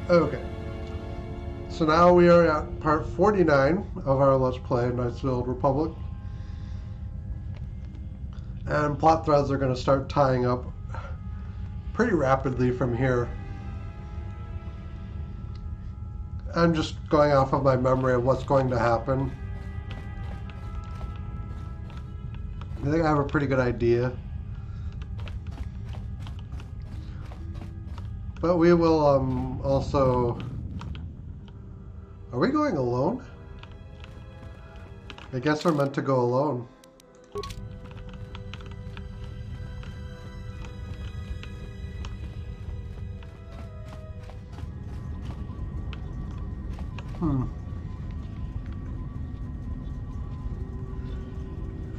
Okay. So now we are at part 49 of our Let's Play Knights of the Old Republic. And plot threads are going to start tying up pretty rapidly from here. I'm just going off of my memory of what's going to happen. I think I have a pretty good idea. But we will also... Are we going alone? I guess we're meant to go alone.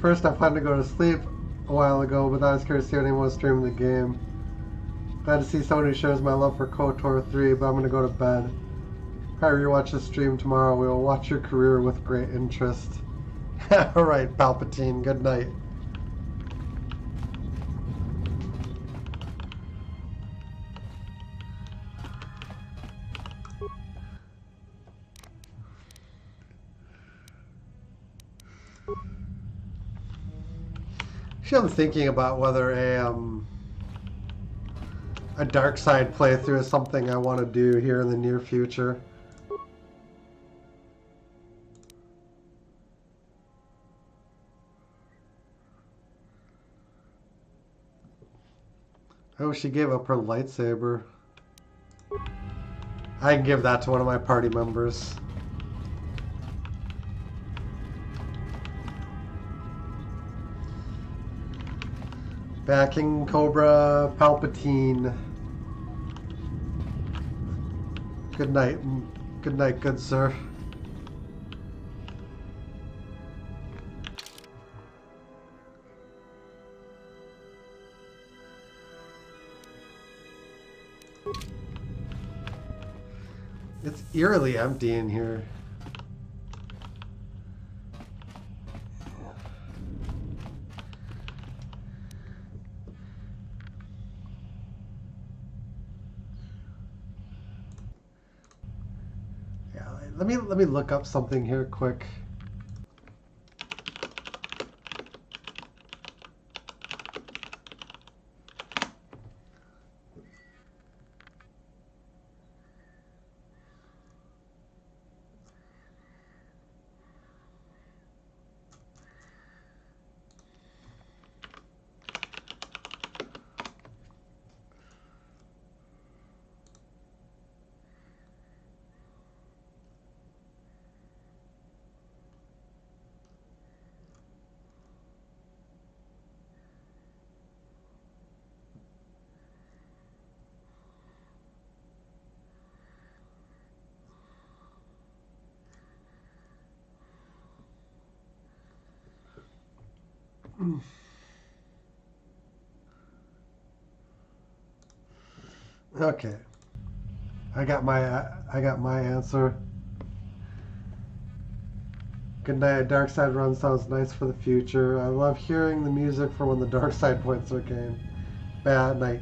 First, I planned to go to sleep a while ago, but I was curious to see anyone stream the game. Glad to see someone who shares my love for KOTOR 3, but I'm going to go to bed. If I rewatch the stream tomorrow, we will watch your career with great interest. Alright, Palpatine, good night. Actually, I'm thinking about whether a dark side playthrough is something I want to do here in the near future. Oh, she gave up her lightsaber. I can give that to one of my party members. Backing Cobra Palpatine. Good night. Good night, good sir. It's eerily empty in here. Yeah, let me look up something here quick. Okay. I got my answer. Good night. Dark Side Run sounds nice for the future. I love hearing the music for when the dark side points are game. Bad night.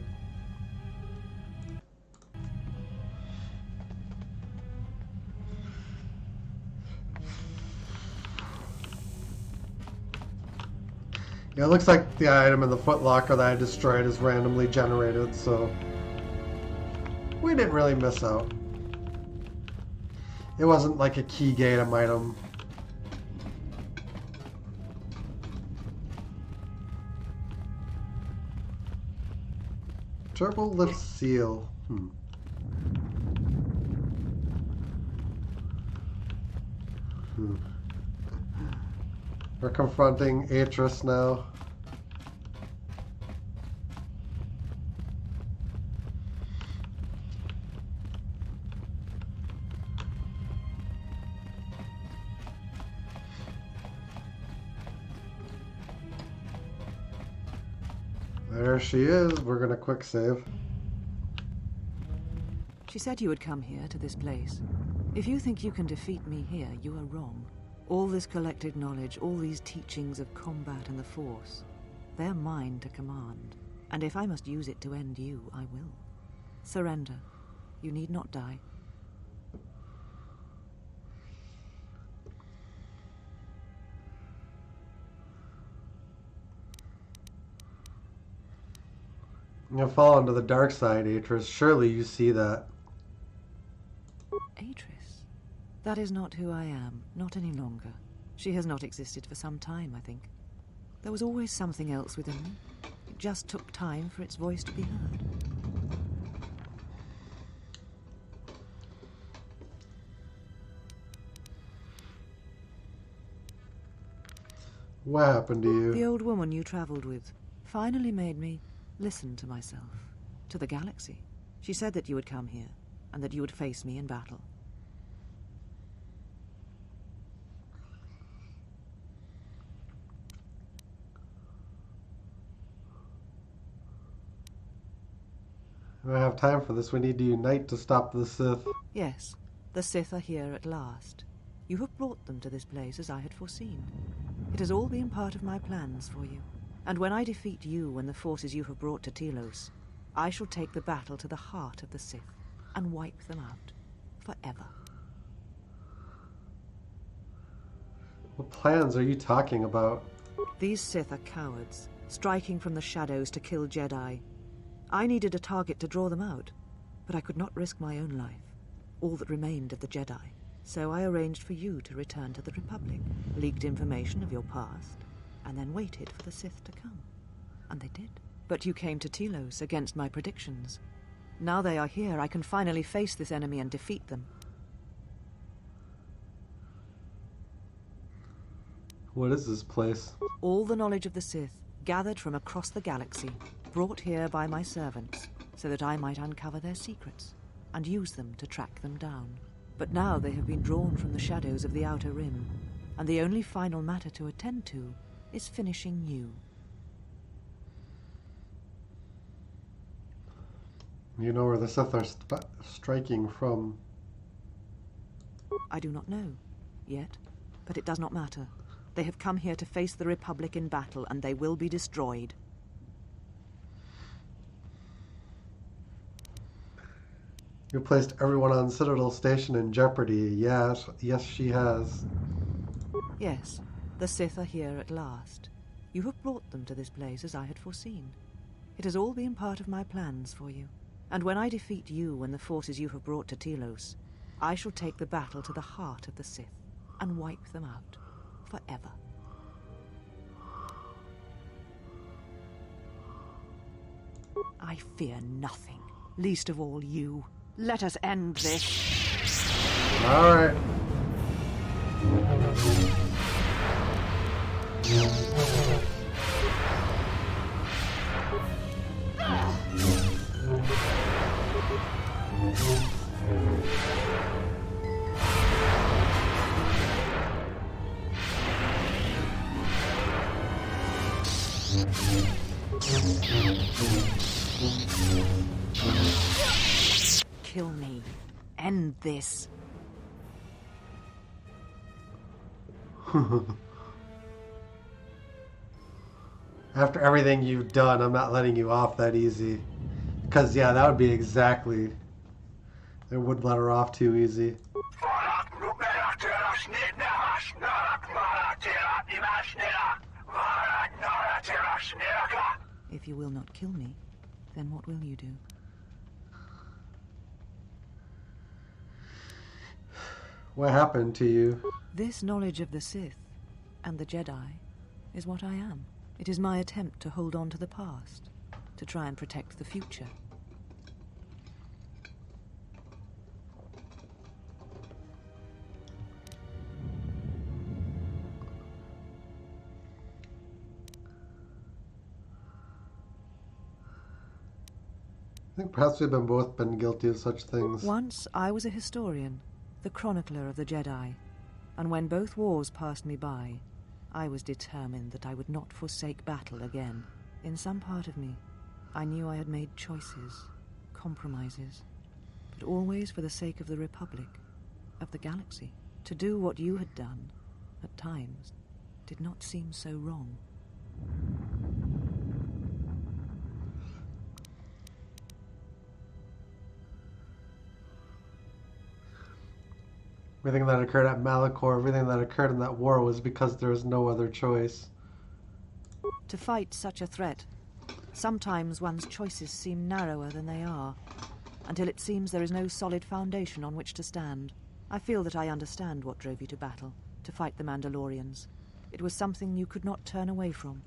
Yeah, it looks like the item in the footlocker that I destroyed is randomly generated, so we didn't really miss out. It wasn't like a key gatum item. Turbo lift seal. We're confronting Atris now. There she is. We're gonna quick save. She said you would come here to this place. If you think you can defeat me here, you are wrong. All this collected knowledge, all these teachings of combat and the Force, they're mine to command. And if I must use it to end you, I will. Surrender. You need not die. You fall into the dark side, Atris. Surely you see that. Atris? That is not who I am, not any longer. She has not existed for some time, I think. There was always something else within me. It just took time for its voice to be heard. What happened to you? The old woman you traveled with finally made me listen to myself, to the galaxy. She said that you would come here, and that you would face me in battle. I don't have time for this. We need to unite to stop the Sith. Yes, the Sith are here at last. You have brought them to this place as I had foreseen. It has all been part of my plans for you. And when I defeat you and the forces you have brought to Telos, I shall take the battle to the heart of the Sith and wipe them out forever. What plans are you talking about? These Sith are cowards, striking from the shadows to kill Jedi. I needed a target to draw them out, but I could not risk my own life, all that remained of the Jedi. So I arranged for you to return to the Republic, leaked information of your past, and then waited for the Sith to come. And they did. But you came to Telos against my predictions. Now they are here, I can finally face this enemy and defeat them. What is this place? All the knowledge of the Sith, gathered from across the galaxy, brought here by my servants, so that I might uncover their secrets, and use them to track them down. But now they have been drawn from the shadows of the Outer Rim, and the only final matter to attend to is finishing you. You know where the Sith are striking from. I do not know, yet, but it does not matter. They have come here to face the Republic in battle, and they will be destroyed. You placed everyone on Citadel Station in jeopardy. Yes, she has. Yes, the Sith are here at last. You have brought them to this place as I had foreseen. It has all been part of my plans for you. And when I defeat you and the forces you have brought to Telos, I shall take the battle to the heart of the Sith and wipe them out forever. I fear nothing, least of all you. Let us end this. All right. Kill me. End this. After everything you've done, I'm not letting you off that easy. Because, yeah, that would be exactly... It would let her off too easy. If you will not kill me, then what will you do? What happened to you? This knowledge of the Sith and the Jedi is what I am. It is my attempt to hold on to the past, to try and protect the future. I think perhaps we've both been guilty of such things. Once I was a historian, the chronicler of the Jedi, and when both wars passed me by, I was determined that I would not forsake battle again. In some part of me, I knew I had made choices, compromises, but always for the sake of the Republic, of the galaxy. To do what you had done, at times, did not seem so wrong. Everything that occurred at Malachor, everything that occurred in that war was because there was no other choice. To fight such a threat, Sometimes one's choices seem narrower than they are, until it seems there is no solid foundation on which to stand. I feel that I understand what drove you to battle, to fight the Mandalorians. It was something you could not turn away from.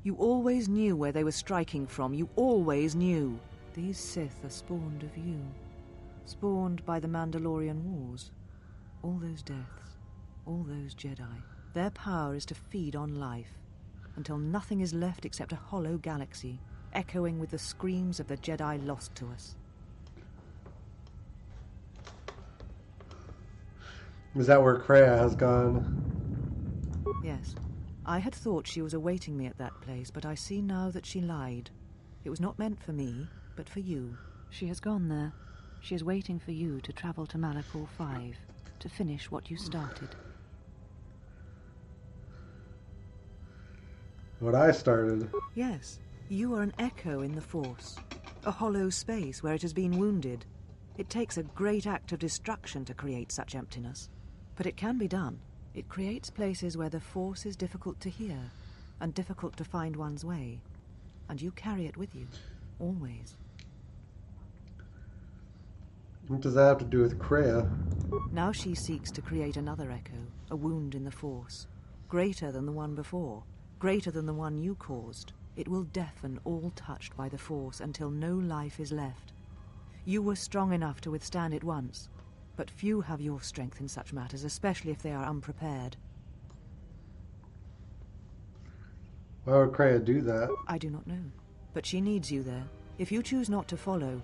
You always knew where they were striking from. You always knew. These Sith are spawned of you. Spawned by the Mandalorian Wars. All those deaths. All those Jedi. Their power is to feed on life, until nothing is left except a hollow galaxy, echoing with the screams of the Jedi lost to us. Is that where Kreia has gone? Yes. I had thought she was awaiting me at that place, but I see now that she lied. It was not meant for me, but for you. She has gone there. She is waiting for you to travel to Malachor 5, to finish what you started. What I started? Yes. You are an echo in the Force. A hollow space where it has been wounded. It takes a great act of destruction to create such emptiness. But it can be done. It creates places where the Force is difficult to hear, and difficult to find one's way. And you carry it with you, always. What does that have to do with Kreia? Now she seeks to create another echo, a wound in the Force. Greater than the one before, greater than the one you caused. It will deafen all touched by the Force until no life is left. You were strong enough to withstand it once, but few have your strength in such matters, especially if they are unprepared. Why would Kreia do that? I do not know, but she needs you there. If you choose not to follow,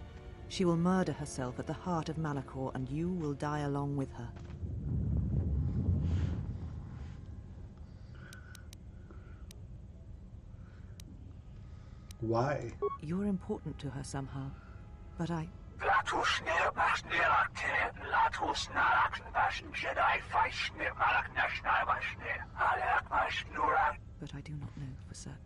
she will murder herself at the heart of Malachor, and you will die along with her. Why? You're important to her somehow, but I... But I do not know for certain.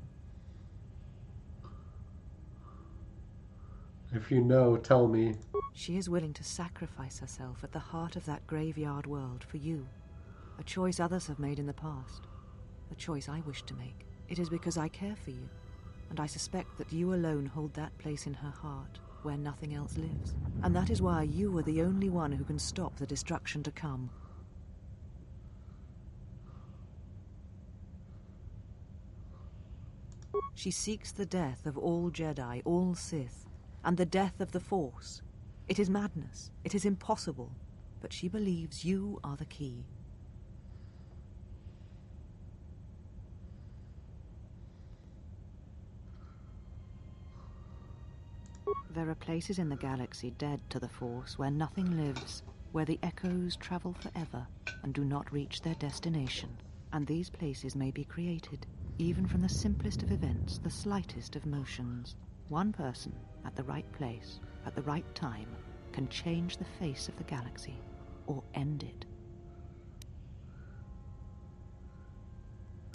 If you know, tell me. She is willing to sacrifice herself at the heart of that graveyard world for you. A choice others have made in the past. A choice I wish to make. It is because I care for you, and I suspect that you alone hold that place in her heart where nothing else lives. And that is why you are the only one who can stop the destruction to come. She seeks the death of all Jedi, all Sith, and the death of the Force. It is madness. It is impossible. But she believes you are the key. There are places in the galaxy dead to the Force where nothing lives, where the echoes travel forever and do not reach their destination. And these places may be created, even from the simplest of events, the slightest of motions. One person, at the right place, at the right time, can change the face of the galaxy, or end it.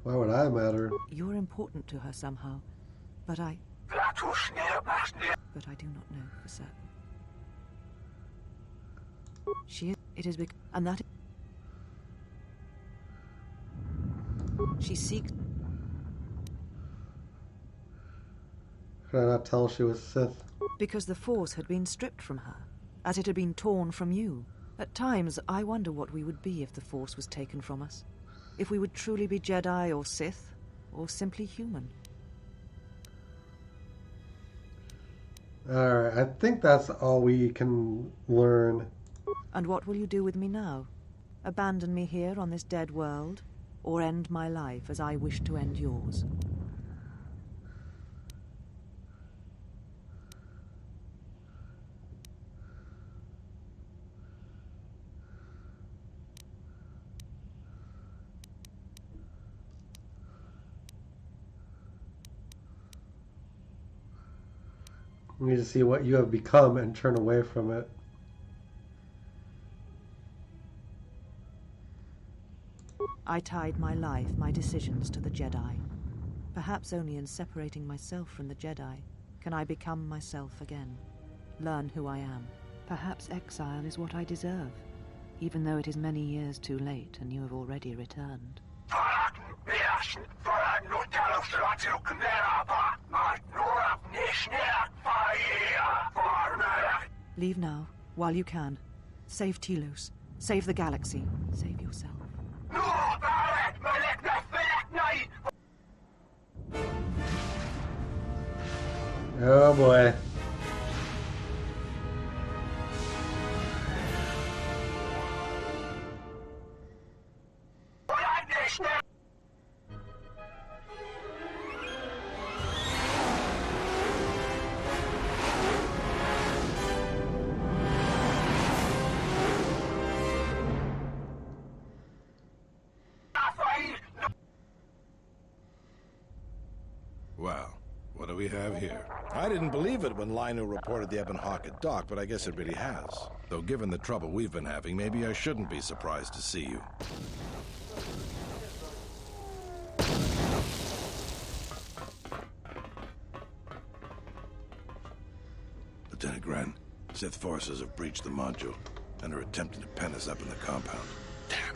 Why would I matter? You're important to her somehow, but I do not know for certain. She is... It is because... And that... She seeks... Could I not tell she was Sith? Because the Force had been stripped from her, as it had been torn from you. At times, I wonder what we would be if the Force was taken from us. If we would truly be Jedi or Sith, or simply human. Alright, I think that's all we can learn. And what will you do with me now? Abandon me here on this dead world, or end my life as I wish to end yours? We need to see what you have become and turn away from it. I tied my life, my decisions to the Jedi. Perhaps only in separating myself from the Jedi can I become myself again, learn who I am. Perhaps exile is what I deserve, even though it is many years too late and you have already returned. Leave now, while you can. Save Telos. Save the galaxy. Save yourself. Oh boy. Well, what do we have here? I didn't believe it when Lino reported the Ebon at dock, but I guess it really has. Though given the trouble we've been having, maybe I shouldn't be surprised to see you. Lieutenant Grant, Sith forces have breached the module and are attempting to pen us up in the compound. Damn!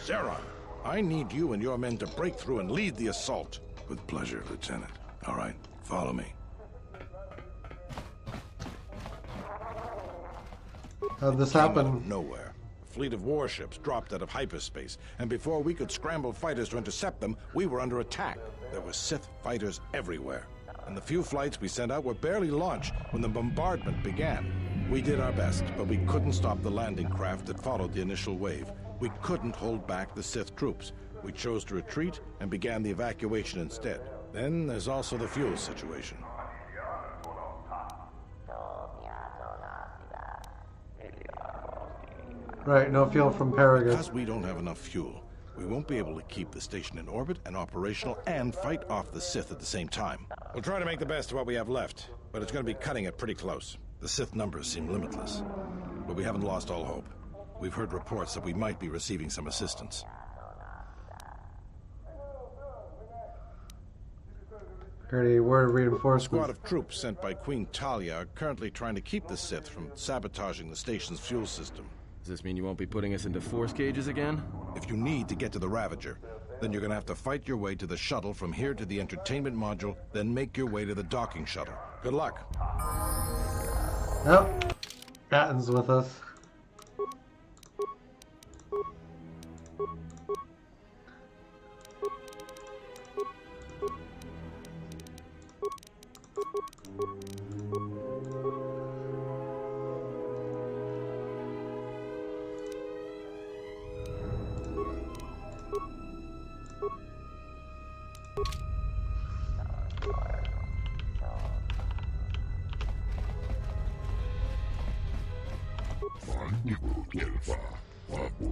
Zeron, I need you and your men to break through and lead the assault. With pleasure, Lieutenant. All right, follow me. How'd this Came out happen? of nowhere. A fleet of warships dropped out of hyperspace, and before we could scramble fighters to intercept them, we were under attack. There were Sith fighters everywhere, and the few flights we sent out were barely launched when the bombardment began. We did our best, but we couldn't stop the landing craft that followed the initial wave. We couldn't hold back the Sith troops. We chose to retreat and began the evacuation instead. Then there's also the fuel situation. Right, no fuel from Peragus. Because we don't have enough fuel, we won't be able to keep the station in orbit and operational and fight off the Sith at the same time. We'll try to make the best of what we have left, but it's going to be cutting it pretty close. The Sith numbers seem limitless, but we haven't lost all hope. We've heard reports that we might be receiving some assistance. Heard a word of A reinforcement. squad of troops sent by Queen Talia are currently trying to keep the Sith from sabotaging the station's fuel system. Does this mean you won't be putting us into force cages again? If you need to get to the Ravager, then you're going to have to fight your way to the shuttle from here to the entertainment module, then make your way to the docking shuttle. Good luck. Oh, Atton's with us.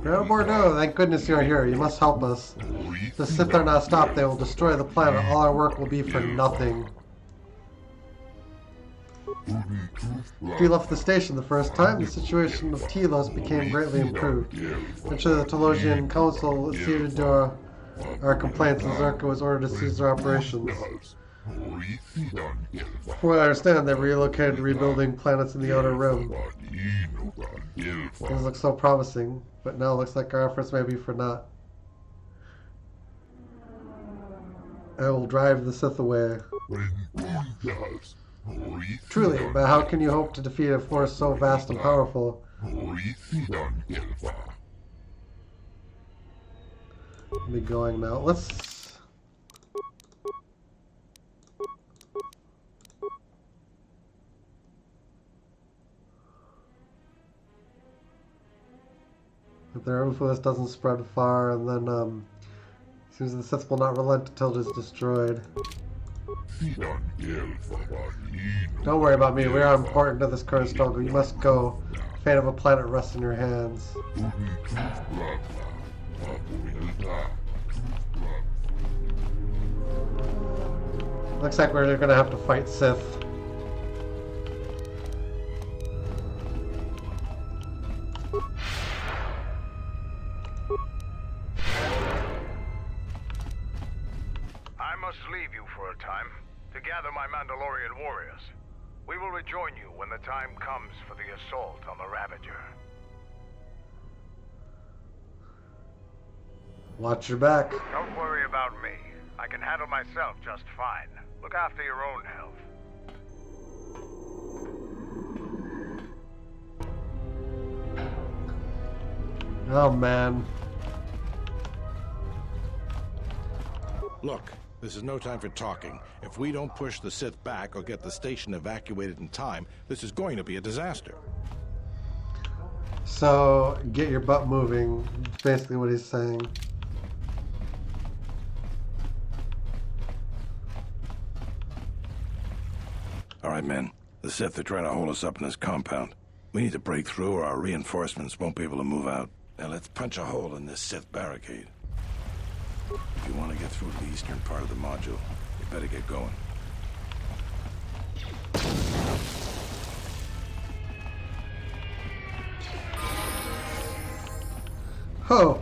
Colonel Bordeaux, thank goodness you're here. You must help us. If the Sith are not stopped, they will destroy the planet. All our work will be for nothing. If you left the station the first time, the situation of Telos became greatly improved. Eventually, the Telosian Council acceded to our complaints, and Zerka was ordered to cease their operations. From what I understand, they relocated to rebuilding planets in the Outer Rim. Things look so promising, but now it looks like our efforts may be for naught. I will drive the Sith away. Truly, but how can you hope to defeat a force so vast and powerful? I'll be going now. Let's... If their influence doesn't spread far, and then, seems the Sith will not relent until it is destroyed. Don't worry about me, we are important to this current struggle. You must go. The fate of a planet rests in your hands. Looks like we're gonna have to fight Sith. I must leave you for a time to gather my Mandalorian warriors. We will rejoin you when the time comes for the assault on the Ravager. Watch your back. Don't worry about me. I can handle myself just fine. Look after your own health. Oh, man. Look, this is no time for talking. If we don't push the Sith back or get the station evacuated in time, this is going to be a disaster. So, get your butt moving. That's basically what he's saying. All right, men. The Sith are trying to hold us up in this compound. We need to break through or our reinforcements won't be able to move out. Now let's punch a hole in this Sith barricade. If you want to get through to the eastern part of the module, you better get going. Oh!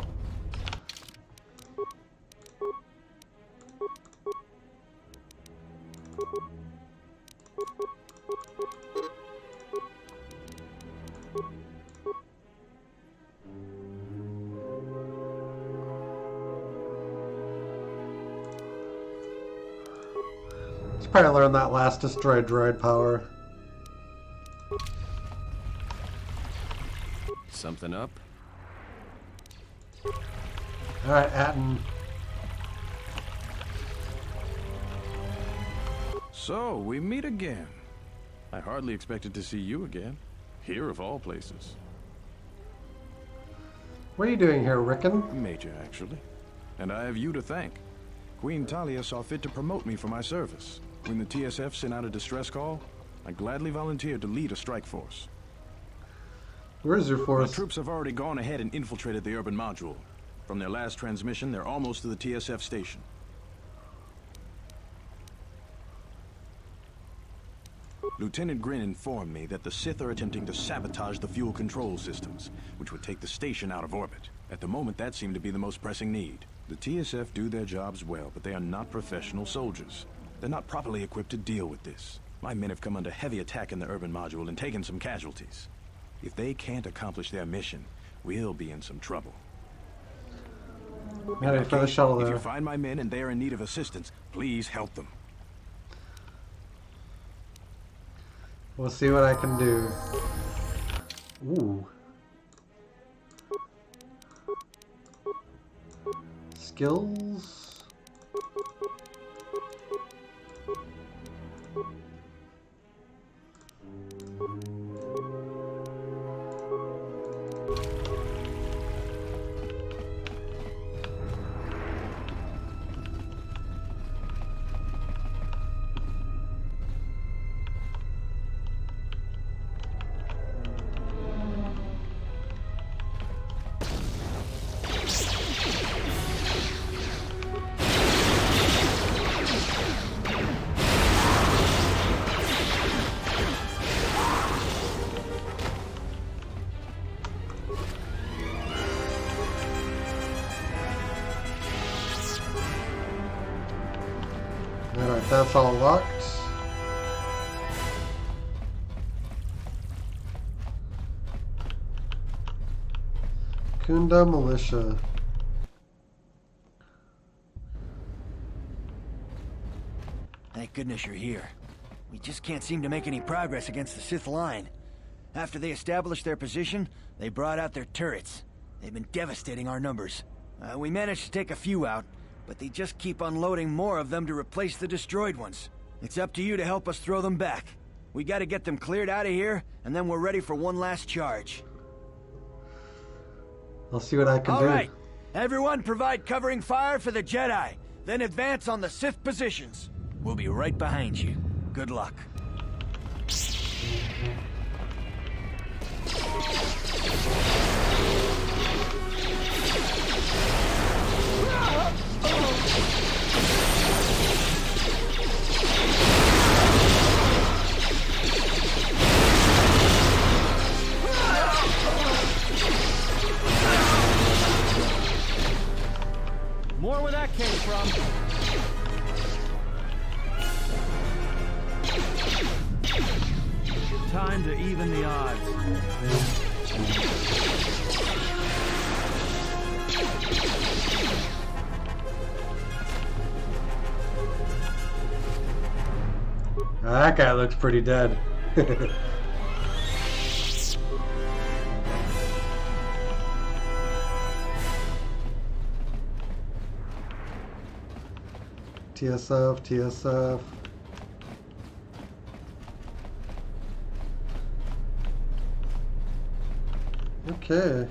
Probably learned that last destroy droid power. Something up? Alright, Atten. So, we meet again. I hardly expected to see you again. Here of all places. What are you doing here, Rickon? Major, actually. And I have you to thank. Queen Talia saw fit to promote me for my service. When the TSF sent out a distress call, I gladly volunteered to lead a strike force. Where's your My force? troops have already gone ahead and infiltrated the urban module. From their last transmission, they're almost to the TSF station. Lieutenant Grin informed me that the Sith are attempting to sabotage the fuel control systems, which would take the station out of orbit. At the moment, that seemed to be the most pressing need. The TSF do their jobs well, but they are not professional soldiers. They're not properly equipped to deal with this. My men have come under heavy attack in the urban module and taken some casualties. If they can't accomplish their mission, we'll be in some trouble. Heading for the shuttle If there. you find my men and they are in need of assistance, please help them. We'll see what I can do. Ooh. Skills. Alright, that's all locked. Kunda Militia. Thank goodness you're here. We just can't seem to make any progress against the Sith line. After they established their position, they brought out their turrets. They've been devastating our numbers. We managed to take a few out, but they just keep unloading more of them to replace the destroyed ones. It's up to you to help us throw them back. We gotta get them cleared out of here, and then we're ready for one last charge. I'll see what I can do. All right, everyone provide covering fire for the Jedi, then advance on the Sith positions. We'll be right behind you. Good luck. More where that came from. Time to even the odds. That guy looks pretty dead. TSF, TSF. Okay.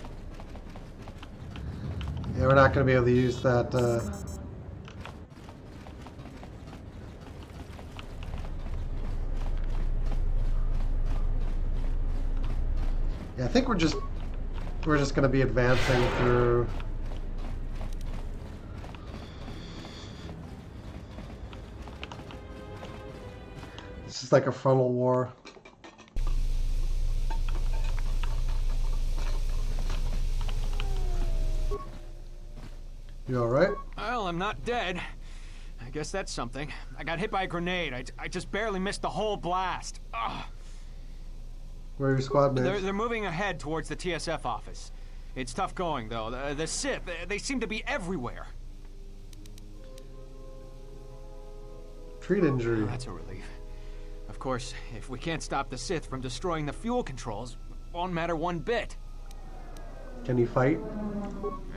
Yeah, we're not going to be able to use that. Yeah, I think we're just going to be advancing through. This is like a frontal war. You alright? Well, I'm not dead. I guess that's something. I got hit by a grenade. I just barely missed the whole blast. Ugh. Where are your squad mates? They're moving ahead towards the TSF office. It's tough going, though. The Sith, they seem to be everywhere. Treat injury. Oh, that's a relief. Of course, if we can't stop the Sith from destroying the fuel controls, it won't matter one bit. Can you fight?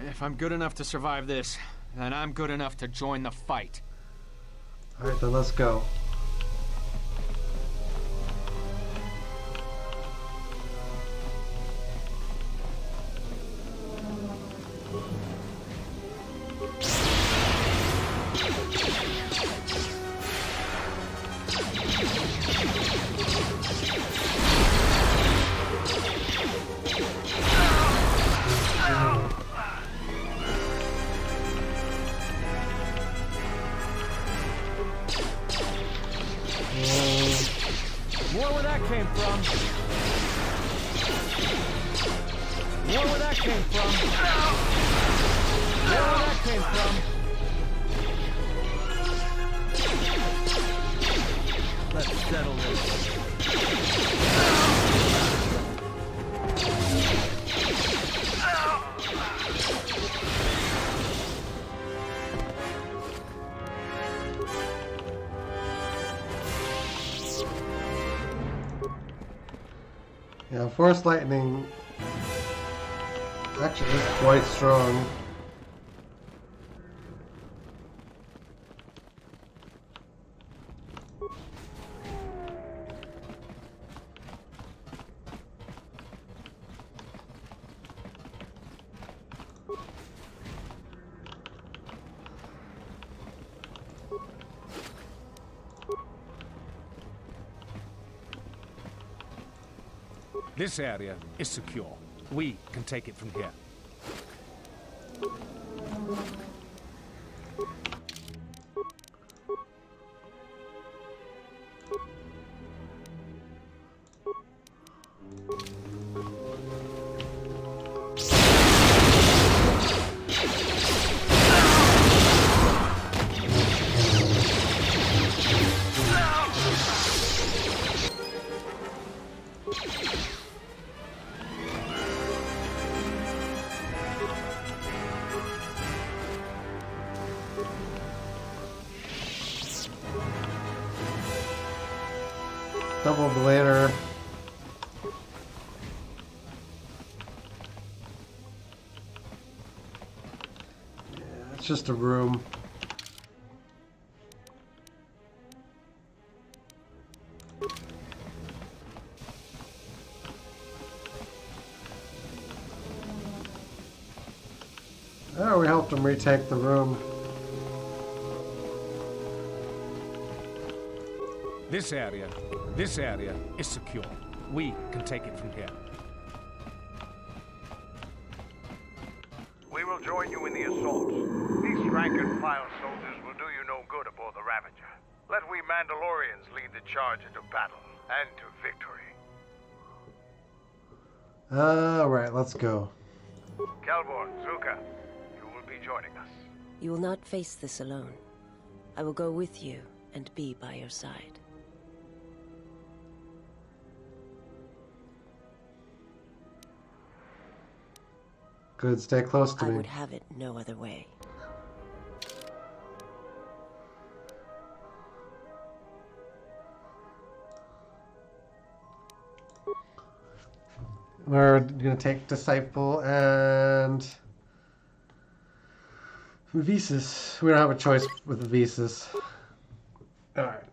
If I'm good enough to survive this, then I'm good enough to join the fight. Alright, then let's go. More where that came from. More where that came from. More where that came from. Let's settle this. Yeah, Force Lightning actually is quite strong. This area is secure. We can take it from here. Double blader. Yeah, it's just a room. Oh, we helped him retake the room. This area is secure. We can take it from here. We will join you in the assault. These rank-and-file soldiers will do you no good aboard the Ravager. Let we Mandalorians lead the charge into battle and to victory. Alright, let's go. Kelborn, Zuka, you will be joining us. You will not face this alone. I will go with you and be by your side. Good, stay close to I me. would have it no other way. We're gonna take Disciple and Visas. We don't have a choice with the Visas. Alright.